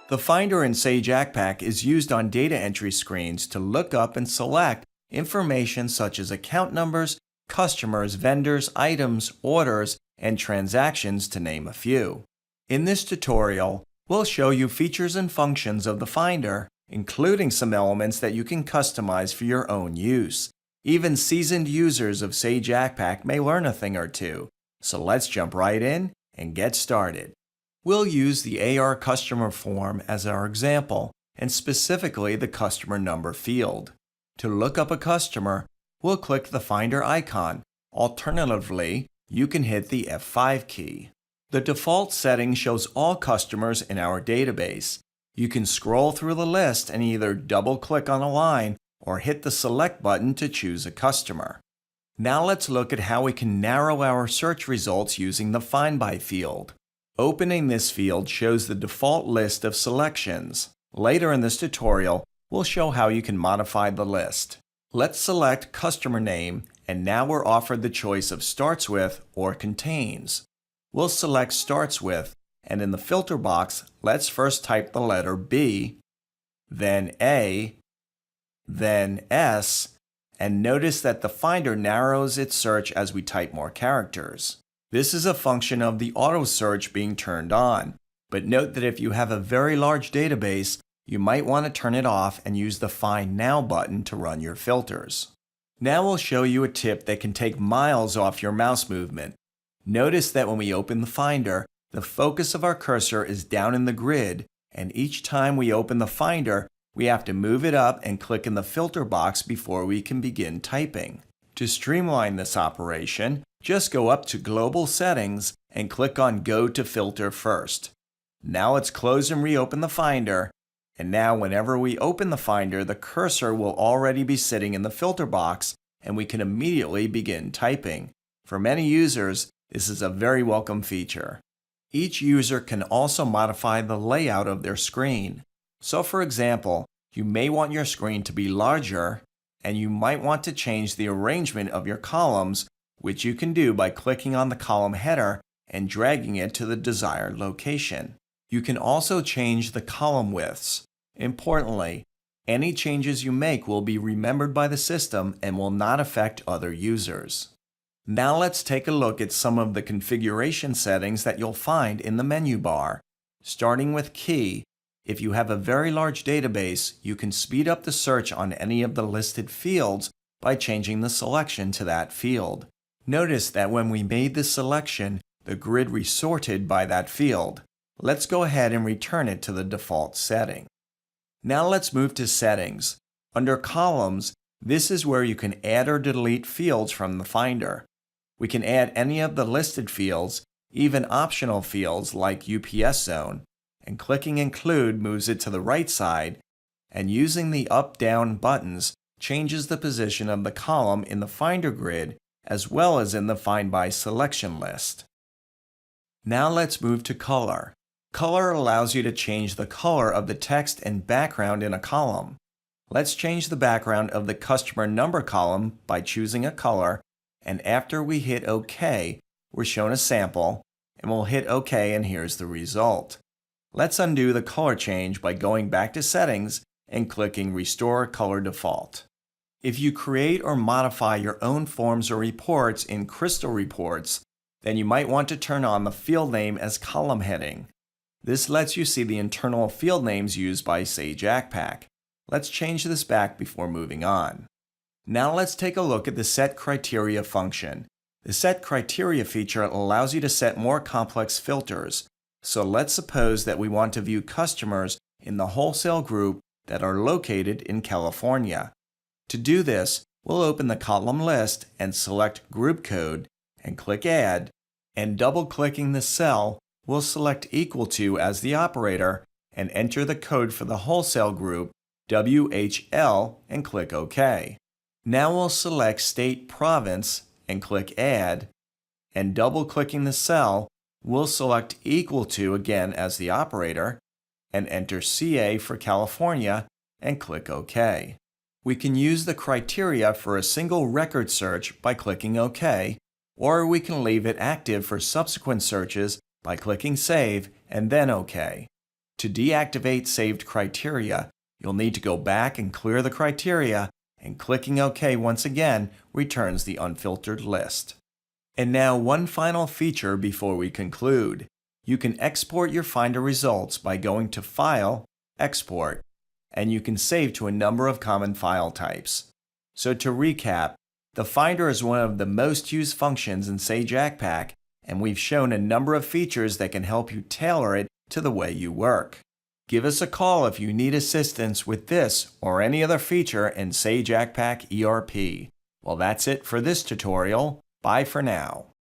The Finder in Sage Accpac is used on data entry screens to look up and select information such as account numbers, customers, vendors, items, orders, and transactions, to name a few. In this tutorial, we'll show you features and functions of the Finder, including some elements that you can customize for your own use. Even seasoned users of Sage Accpac may learn a thing or two, so let's jump right in and get started. We'll use the AR customer form as our example, and specifically the customer number field. To look up a customer, we'll click the Finder icon. Alternatively, you can hit the F5 key. The default setting shows all customers in our database. You can scroll through the list and either double-click on a line or hit the Select button to choose a customer. Now let's look at how we can narrow our search results using the Find By field. Opening this field shows the default list of selections. Later in this tutorial, we'll show how you can modify the list. Let's select Customer Name, and now we're offered the choice of Starts With or Contains. We'll select Starts With, and in the filter box, let's first type the letter B, then A, then S, and notice that the Finder narrows its search as we type more characters. This is a function of the auto search being turned on, but note that if you have a very large database, you might want to turn it off and use the Find Now button to run your filters. Now we'll show you a tip that can take miles off your mouse movement. Notice that when we open the Finder, the focus of our cursor is down in the grid, and each time we open the Finder, we have to move it up and click in the filter box before we can begin typing. To streamline this operation, just go up to Global Settings and click on Go to Filter first. Now let's close and reopen the Finder, and now whenever we open the Finder, the cursor will already be sitting in the filter box and we can immediately begin typing. For many users, this is a very welcome feature. Each user can also modify the layout of their screen. So for example, you may want your screen to be larger, and you might want to change the arrangement of your columns, which you can do by clicking on the column header and dragging it to the desired location. You can also change the column widths. Importantly, any changes you make will be remembered by the system and will not affect other users. Now let's take a look at some of the configuration settings that you'll find in the menu bar. Starting with Key, if you have a very large database, you can speed up the search on any of the listed fields by changing the selection to that field. Notice that when we made this selection, the grid resorted by that field. Let's go ahead and return it to the default setting. Now let's move to Settings. Under Columns, this is where you can add or delete fields from the Finder. We can add any of the listed fields, even optional fields like UPS zone, and clicking Include moves it to the right side, and using the up-down buttons changes the position of the column in the Finder grid as well as in the Find By selection list. Now let's move to Color. Color allows you to change the color of the text and background in a column. Let's change the background of the customer number column by choosing a color, and after we hit OK, we're shown a sample, and we'll hit OK and here's the result. Let's undo the color change by going back to Settings and clicking Restore Color Default. If you create or modify your own forms or reports in Crystal Reports, then you might want to turn on the field name as column heading. This lets you see the internal field names used by Sage Accpac. Let's change this back before moving on. Now let's take a look at the Set Criteria function. The Set Criteria feature allows you to set more complex filters. So let's suppose that we want to view customers in the wholesale group that are located in California. To do this, we'll open the column list and select Group Code and click Add, and double-clicking the cell, we'll select Equal To as the operator and enter the code for the wholesale group WHL and click OK. Now we'll select State Province and click Add, and double-clicking the cell, we'll select Equal To again as the operator and enter CA for California and click OK. We can use the criteria for a single record search by clicking OK, or we can leave it active for subsequent searches by clicking Save and then OK. To deactivate saved criteria, you'll need to go back and clear the criteria, and clicking OK once again returns the unfiltered list. And now one final feature before we conclude. You can export your Finder results by going to File, Export, and you can save to a number of common file types. So to recap, the Finder is one of the most used functions in Sage Accpac, and we've shown a number of features that can help you tailor it to the way you work. Give us a call if you need assistance with this or any other feature in Sage Accpac ERP. Well, that's it for this tutorial. Bye for now.